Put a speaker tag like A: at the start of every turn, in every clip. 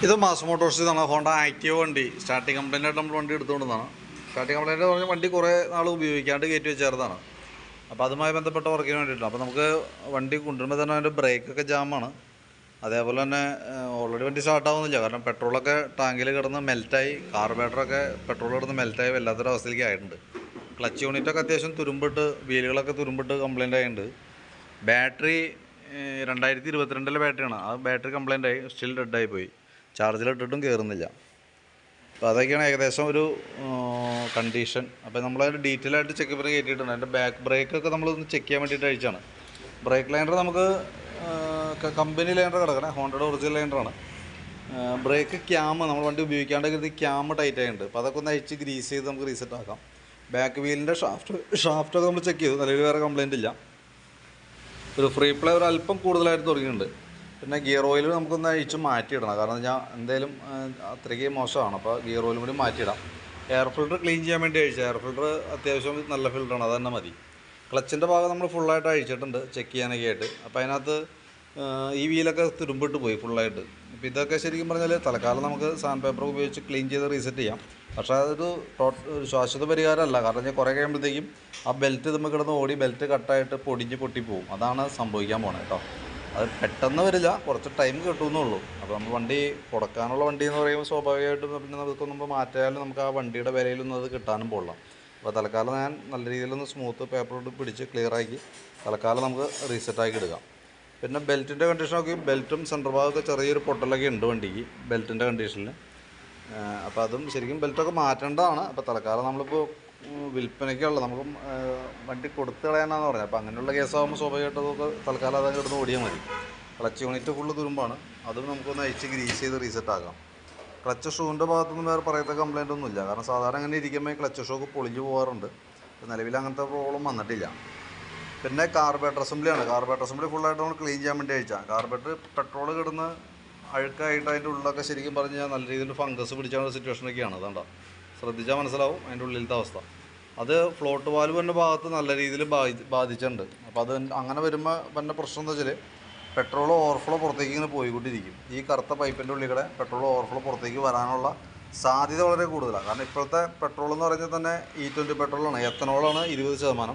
A: ഇത് mass Motors ഇതാണ് Honda active വണ്ടി. സ്റ്റാർട്ടിങ് കംപ്ലൈൻ്റ് ആയിട്ട് നമ്മൾ വണ്ടി എടുത്തുകൊണ്ടതാണ്. സ്റ്റാർട്ടിങ് കംപ്ലൈൻറ്റ് പറഞ്ഞാൽ വണ്ടി കുറേ നാൾ ഉപയോഗിക്കാണ്ട് കയറ്റി വെച്ചേർന്നതാണ്. അപ്പോൾ അതുമായി ബന്ധപ്പെട്ട വർക്കിന് വേണ്ടിയിട്ടാണ്. അപ്പോൾ നമുക്ക് വണ്ടി കൊണ്ടുവരുമ്പോൾ തന്നെ അതിൻ്റെ ബ്രേക്കൊക്കെ ജാമാണ്. അതേപോലെ തന്നെ ഓൾറെഡി വണ്ടി സ്റ്റാർട്ടാവുന്നില്ല. കാരണം പെട്രോളൊക്കെ ടാങ്കിൽ കിടന്ന് മെൽറ്റായി, കാർബറേറ്ററൊക്കെ പെട്രോൾ കിടന്ന് മെൽറ്റായി വല്ലാത്തൊരവസ്ഥയിലേക്ക് ആയിട്ടുണ്ട്. ക്ലച്ച് യൂണിറ്റൊക്കെ അത്യാവശ്യം തുരുമ്പിട്ട്, വീലുകളൊക്കെ തുരുമ്പിട്ട് കംപ്ലൈൻ്റ് ആയിട്ടുണ്ട്. ബാറ്ററി 2022 ബാറ്ററിയാണ്. ആ ബാറ്ററി കംപ്ലൈൻ്റ് ആയി, സ്റ്റിൽ ഡെഡായി പോയി. ചാർജിലിട്ടിട്ടും കയറുന്നില്ല. അപ്പോൾ അതൊക്കെയാണ് ഏകദേശം ഒരു കണ്ടീഷൻ. അപ്പോൾ നമ്മളതിൻ്റെ ഡീറ്റെയിൽ ആയിട്ട് ചെക്കപ്പിന് കയറ്റിയിട്ടുണ്ട്. അതിൻ്റെ ബാക്ക് ബ്രേക്കൊക്കെ നമ്മളൊന്ന് ചെക്ക് ചെയ്യാൻ വേണ്ടിയിട്ട് അയച്ചാണ്. ബ്രേക്ക് ലൈനർ നമുക്ക് കമ്പനി ലൈനർ കിടക്കണേ, ഹോണ്ടയുടെ ഒറിജിനൽ ലൈനറാണ്. ബ്രേക്ക് ക്യാം നമ്മൾ വണ്ടി ഉപയോഗിക്കാണ്ട് കരുതി ക്യാം ടൈറ്റ് ആയിട്ടുണ്ട്. അപ്പോൾ അതൊക്കെ ഒന്ന് അയച്ച് ഗ്രീസ് ചെയ്ത് നമുക്ക് റീസെറ്റ് ആക്കാം. ബാക്ക് വീലിൻ്റെ ഷാഫ്റ്റൊക്കെ നമ്മൾ ചെക്ക് ചെയ്തു, നിലവിൽ വേറെ കംപ്ലൈൻറ്റ് ഇല്ല. ഒരു ഫ്രീ പ്ലേ ഒരു അല്പം കൂടുതലായിട്ട് തുടങ്ങിയിട്ടുണ്ട്. പിന്നെ ഗിയർ ഓയിൽ നമുക്കൊന്ന് അഴിച്ച് മാറ്റിയിടണം. കാരണം ഞാൻ എന്തായാലും അത്രയ്ക്ക് മോശമാണ്. അപ്പോൾ ഗിയർ ഓയിലും കൂടി മാറ്റിയിടാം. എയർ ഫിൽറ്റർ ക്ലീൻ ചെയ്യാൻ വേണ്ടി അഴിച്ചു. എയർ ഫിൽറ്റർ അത്യാവശ്യം നല്ല ഫിൽറ്ററാണ്, അത് തന്നെ മതി. ക്ലച്ചിൻ്റെ ഭാഗം നമ്മൾ ഫുള്ളായിട്ട് അഴിച്ചിട്ടുണ്ട് ചെക്ക് ചെയ്യാനൊക്കെ ആയിട്ട്. അപ്പോൾ അതിനകത്ത് ഈ വീലൊക്കെ തുരുമ്പിട്ട് പോയി ഫുള്ളായിട്ട്. അപ്പോൾ ഇതൊക്കെ ശരിക്കും പറഞ്ഞാൽ തൽക്കാലം നമുക്ക് സാൻഡ് പേപ്പർ ഉപയോഗിച്ച് ക്ലീൻ ചെയ്ത് റീസെറ്റ് ചെയ്യാം. പക്ഷേ അതൊരു ശാശ്വത പരിഹാരമല്ല. കാരണം ഞാൻ കുറേ കഴിയുമ്പോഴത്തേക്കും ആ ബെൽറ്റ് നമ്മൾ കിടന്ന് ഓടി ബെൽറ്റ് കട്ടായിട്ട് പൊടിഞ്ഞ് പൊട്ടിപ്പോവും. അതാണ് സംഭവിക്കാൻ പോണത് കേട്ടോ. അത് പെട്ടെന്ന് വരില്ല, കുറച്ച് ടൈം കിട്ടുമെന്നുള്ളൂ. അപ്പോൾ നമ്മൾ വണ്ടി കൊടുക്കാനുള്ള വണ്ടി എന്ന് പറയുമ്പോൾ സ്വാഭാവികമായിട്ടും പിന്നെ നമുക്ക് നമ്മൾ മാറ്റിയാലും നമുക്ക് ആ വണ്ടിയുടെ വിലയിലൊന്നും അത് കിട്ടാനും പോകണം. അപ്പോൾ തൽക്കാലം ഞാൻ നല്ല രീതിയിലൊന്ന് സ്മൂത്ത് പേപ്പറോട്ട് പിടിച്ച് ക്ലിയറാക്കി തൽക്കാലം നമുക്ക് റീസെറ്റാക്കി എടുക്കാം. പിന്നെ ബെൽറ്റിൻ്റെ കണ്ടീഷൻ നോക്കി, ബെൽറ്റും സെൻറ്റർ ഭാഗമൊക്കെ ചെറിയൊരു പൊട്ടലൊക്കെ ഉണ്ട് വണ്ടിക്ക് ബെൽറ്റിൻ്റെ കണ്ടീഷനിൽ. അപ്പോൾ അതും ശരിക്കും ബെൽറ്റൊക്കെ മാറ്റേണ്ടതാണ്. അപ്പോൾ തൽക്കാലം നമ്മളിപ്പോൾ വിൽപ്പനയ്ക്കുള്ള നമുക്ക് വണ്ടി കൊടുത്തു കളയാനാണെന്ന് പറഞ്ഞത്. അപ്പോൾ അങ്ങനെയുള്ള കേസാകുമ്പോൾ സ്വാഭാവികമായിട്ടും അതൊക്കെ തൽക്കാലം അതങ്ങ് കിടന്ന് ഓടിയാൽ മതി. ക്ലച്ച് യൂണിറ്റ് ഫുള്ള് തുരുമ്പാണ്, അതും നമുക്കൊന്ന് അഴിച്ച് ഗ്രീസ് ചെയ്ത് റീസെറ്റ് ആക്കാം. ക്ലച്ച് ഷൂവിൻ്റെ ഭാഗത്തൊന്നും വേറെ പറയത്ത കംപ്ലൈൻ്റ് ഒന്നുമില്ല. കാരണം സാധാരണ അങ്ങനെ ഇരിക്കുമ്പോൾ ക്ലച്ച് ഷോക്ക് പൊളിഞ്ഞു പോകാറുണ്ട്. നിലവിൽ അങ്ങനത്തെ പ്രോബ്ലം വന്നിട്ടില്ല. പിന്നെ കാർബറേറ്റർ അസംബ്ലിയാണ്. കാർബറേറ്റർ അസംബ്ലി ഫുള്ളായിട്ട് നമ്മൾ ക്ലീൻ ചെയ്യാൻ വേണ്ടി അയച്ചാൽ. കാർബറേറ്റർ പെട്രോൾ കിടന്ന് അഴുക്കായിട്ട് അതിൻ്റെ ഉള്ളിലൊക്കെ ശരിക്കും പറഞ്ഞു കഴിഞ്ഞാൽ നല്ല രീതിയിൽ ഫംഗസ് പിടിച്ചാൽ സിറ്റുവേഷനൊക്കെയാണ്. അതുകൊണ്ടാ ശ്രദ്ധിച്ചാൽ മനസ്സിലാവും അതിൻ്റെ ഉള്ളിലത്തെ അവസ്ഥ. അത് ഫ്ലോട്ട് വാൽവിൻ്റെ ഭാഗത്ത് നല്ല രീതിയിൽ ബാധിച്ചിട്ടുണ്ട്. അപ്പോൾ അത് അങ്ങനെ വരുമ്പോൾ പിന്നെ പ്രശ്നം എന്താ വെച്ചാൽ പെട്രോൾ ഓവർഫ്ലോ പുറത്തേക്ക് ഇങ്ങനെ പോയിക്കൊണ്ടിരിക്കും. ഈ കറുത്ത പൈപ്പിൻ്റെ ഉള്ളിൽ കൂടെ പെട്രോൾ ഓവർഫ്ലോ പുറത്തേക്ക് വരാനുള്ള സാധ്യത വളരെ കൂടുതലാണ്. കാരണം ഇപ്പോഴത്തെ പെട്രോൾ എന്ന് പറഞ്ഞാൽ തന്നെ E20 പെട്രോളാണ്, എത്തനോളാണ് 20%.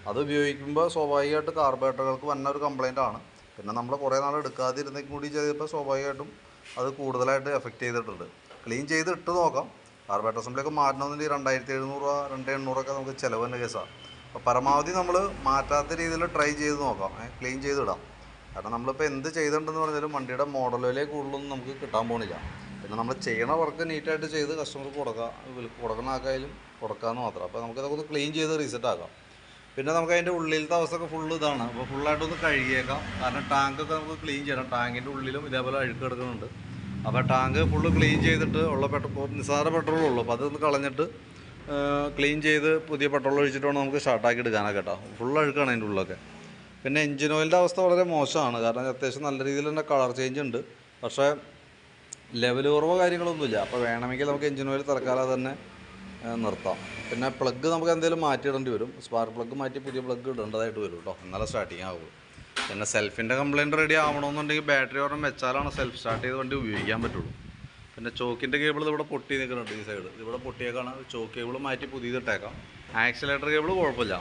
A: അത് ഉപയോഗിക്കുമ്പോൾ സ്വാഭാവികമായിട്ട് കാർബറേറ്ററുകൾക്ക് വന്ന ഒരു കംപ്ലൈൻ്റാണ്. പിന്നെ നമ്മൾ കുറേ നാൾ എടുക്കാതിരുന്നേക്കും കൂടി ചെയ്തപ്പോൾ സ്വാഭാവികമായിട്ടും അത് കൂടുതലായിട്ട് എഫക്റ്റ് ചെയ്തിട്ടുണ്ട്. ക്ലീൻ ചെയ്ത് ഇട്ട് നോക്കാം. കാർബറേറ്റർ അസംബ്ലിയൊക്കെ മാറ്റണമെന്നുണ്ടെങ്കിൽ 2700 2800 നമുക്ക് ചിലവ് തന്നെ കേസാണ്. അപ്പോൾ പരമാവധി നമ്മൾ മാറ്റാത്ത രീതിയിൽ ട്രൈ ചെയ്ത് നോക്കാം, ക്ലീൻ ചെയ്തിടാം. കാരണം നമ്മളിപ്പോൾ എന്ത് ചെയ്തിട്ടുണ്ടെന്ന് പറഞ്ഞാലും വണ്ടിയുടെ മോഡൽ വിലയെ കൂടുതലൊന്നും നമുക്ക് കിട്ടാൻ പോകുന്നില്ല. പിന്നെ നമ്മൾ ചെയ്യണ വർക്ക് നീറ്റായിട്ട് ചെയ്ത് കസ്റ്റമർക്ക് കൊടുക്കുന്ന ആക്കായാലും കൊടുക്കാമെന്ന് മാത്രം. അപ്പോൾ നമുക്കിതൊക്കെ ഒന്ന് ക്ലീൻ ചെയ്ത് റീസെറ്റ് ആക്കാം. പിന്നെ നമുക്ക് അതിൻ്റെ ഉള്ളിലത്തെ അവസ്ഥയൊക്കെ ഫുള്ള് ഇതാണ്. അപ്പോൾ ഫുള്ളായിട്ടൊന്ന് കഴുകിയേക്കാം. കാരണം ടാങ്കൊക്കെ നമുക്ക് ക്ലീൻ ചെയ്യണം. ടാങ്കിൻ്റെ ഉള്ളിലും ഇതേപോലെ അഴുക്ക് കിടക്കുന്നുണ്ട്. അപ്പോൾ ടാങ്ക് ഫുള്ള് ക്ലീൻ ചെയ്തിട്ട് ഉള്ള നിസ്സാര പെട്രോളുള്ളൂ. അപ്പോൾ അതൊന്ന് കളഞ്ഞിട്ട് ക്ലീൻ ചെയ്ത് പുതിയ പെട്രോൾ ഒഴിച്ചിട്ട് വേണം നമുക്ക് സ്റ്റാർട്ടാക്കി എടുക്കാനൊക്കെ കേട്ടോ. ഫുൾ അഴുക്കാണ് അതിൻ്റെ ഉള്ളിലൊക്കെ. പിന്നെ എഞ്ചിൻ ഓയിലിൻ്റെ അവസ്ഥ വളരെ മോശമാണ്. കാരണം അത്യാവശ്യം നല്ല രീതിയിൽ തന്നെ കളർ ചേഞ്ച് ഉണ്ട്. പക്ഷേ ലെവൽ കുറവോ കാര്യങ്ങളൊന്നുമില്ല. അപ്പോൾ വേണമെങ്കിൽ നമുക്ക് എഞ്ചിൻ ഓയിൽ തൽക്കാലം തന്നെ നിർത്താം. പിന്നെ പ്ലഗ് നമുക്ക് എന്തെങ്കിലും മാറ്റിയിടേണ്ടി വരും. സ്പാർക്ക് പ്ലഗ് മാറ്റി പുതിയ പ്ലഗ് ഇടേണ്ടതായിട്ട് വരും കേട്ടോ, എന്നാലേ സ്റ്റാർട്ടിങ് ആവുള്ളൂ. പിന്നെ സെൽഫിൻ്റെ കംപ്ലൈൻറ്റ് റെഡി ആവണമെന്നുണ്ടെങ്കിൽ ബാറ്ററി ഒരെണ്ണം വെച്ചാലാണ് സെൽഫ് സ്റ്റാർട്ട് ചെയ്ത് വണ്ടി ഉപയോഗിക്കാൻ പറ്റുള്ളൂ. പിന്നെ ചോക്കിൻ്റെ കേബിൾ ഇവിടെ പൊട്ടി നിൽക്കുന്നുണ്ട്. ഈ സൈഡ് ഇവിടെ പൊട്ടിയേക്കാണ്. ചോക്ക് കേബിൾ മാറ്റി പുതിയതിട്ടേക്കാം. ആക്സിലേറ്റർ കേബിൾ കുഴപ്പമില്ല.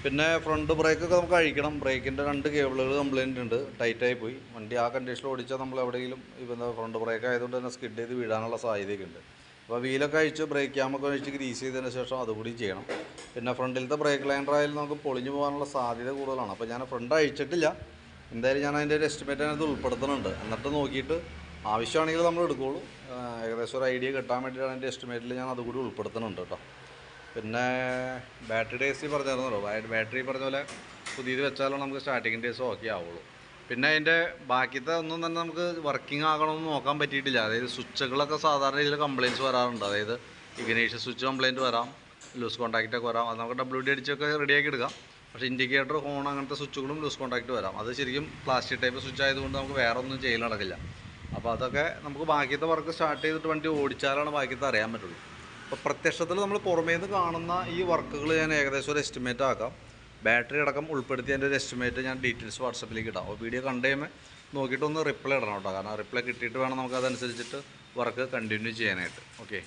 A: പിന്നെ ഫ്രണ്ട് ബ്രേക്കൊക്കെ നമുക്ക് അഴിക്കണം. ബ്രേക്കിൻ്റെ 2 കേബിളുകൾ കംപ്ലൈൻറ്റ് ഉണ്ട്, ടൈറ്റായി പോയി. വണ്ടി ആ കണ്ടീഷനിൽ ഓടിച്ചാൽ നമ്മൾ എവിടെയെങ്കിലും ഇപ്പം ഫ്രണ്ട് ബ്രേക്ക് ആയതുകൊണ്ട് തന്നെ സ്കിഡ് ചെയ്ത് വീഴാനുള്ള സാധ്യതയൊക്കെ ഉണ്ട്. അപ്പോൾ വീലൊക്കെ അഴിച്ച് ബ്രേക്ക് ക്യാമൊക്കെ അഴിച്ച് ഗ്രീസ് ചെയ്തതിന് ശേഷം അതുകൂടി ചെയ്യണം. പിന്നെ ഫ്രണ്ടിലത്തെ ബ്രേക്ക് ലൈനർ ആയാലും നമുക്ക് പൊളിഞ്ഞു പോകാനുള്ള സാധ്യത കൂടുതലാണ്. അപ്പോൾ ഞാൻ ഫ്രണ്ട് അഴിച്ചിട്ടില്ല. എന്തായാലും ഞാൻ അതിൻ്റെ ഒരു എസ്റ്റിമേറ്റ് അതിനകത്ത് ഉൾപ്പെടുത്തുന്നുണ്ട്. എന്നിട്ട് നോക്കിയിട്ട് ആവശ്യമാണെങ്കിൽ നമ്മൾ എടുക്കുകയുള്ളൂ. ഏകദേശം ഒരു ഐഡിയ കിട്ടാൻ വേണ്ടിയിട്ടാണ് അതിൻ്റെ എസ്റ്റിമേറ്റിൽ ഞാൻ അതുകൂടി ഉൾപ്പെടുത്തുന്നുണ്ട് കേട്ടോ. പിന്നെ ബാറ്ററി ഡേയ്സ് പറഞ്ഞിരുന്നല്ലോ, ബാറ്ററി പറഞ്ഞ പോലെ പുതിയത് വെച്ചാലാണ് നമുക്ക് സ്റ്റാർട്ടിങ് ഡേയ്സ് ഓക്കെ ആവുള്ളൂ. പിന്നെ അതിൻ്റെ ബാക്കിയത്തെ ഒന്നും തന്നെ നമുക്ക് വർക്കിംഗ് ആകണമെന്ന് നോക്കാൻ പറ്റിയിട്ടില്ല. അതായത് സ്വിച്ചുകളൊക്കെ സാധാരണ രീതിയിൽ കംപ്ലയിൻറ്റ്സ് വരാറുണ്ട്. അതായത് ഇഗ്നീഷ്യൻ സ്വിച്ച് കംപ്ലയിൻറ്റ് വരാം, ലൂസ് കോൺടാക്റ്റൊക്കെ വരാം. അത് നമുക്ക് WD അടിച്ചൊക്കെ റെഡിയാക്കി എടുക്കാം. പക്ഷേ ഇൻഡിക്കേറ്റർ, ഹോൺ അങ്ങനത്തെ സ്വിച്ചുകളും ലൂസ് കോൺടാക്റ്റ് വരാം. അത് ശരിക്കും പ്ലാസ്റ്റിക് ടൈപ്പ് സ്വിച്ച് ആയതുകൊണ്ട് നമുക്ക് വേറെ ഒന്നും ചെയ്യൽ നടക്കില്ല. അപ്പോൾ അതൊക്കെ നമുക്ക് ബാക്കിയത്തെ വർക്ക് സ്റ്റാർട്ട് ചെയ്തിട്ട് വണ്ടി ഓടിച്ചാലാണ് ബാക്കിയത്തെ അറിയാൻ പറ്റുള്ളൂ. അപ്പോൾ പ്രത്യക്ഷത്തിൽ നമ്മൾ പുറമേ നിന്ന് കാണുന്ന ഈ വർക്കുകൾ ഞാൻ ഏകദേശം ഒരു എസ്റ്റിമേറ്റ് ആക്കാം. ബാറ്ററി അടക്കം ഉൾപ്പെടുത്തി അതിൻ്റെ ഒരു എസ്റ്റിമേറ്റ് ഞാൻ ഡീറ്റെയിൽസ് വാട്സപ്പിലേക്ക് ഇടാം. അപ്പോൾ വീഡിയോ കണ്ടു കഴിയുമ്പോൾ നോക്കിയിട്ടൊന്ന് റിപ്ലൈ ഇടണം കേട്ടോ. കാരണം റിപ്ലൈ കിട്ടിയിട്ട് വേണം നമുക്ക് അതനുസരിച്ചിട്ട് വർക്ക് കണ്ടിന്യൂ ചെയ്യാനായിട്ട്. ഓക്കെ.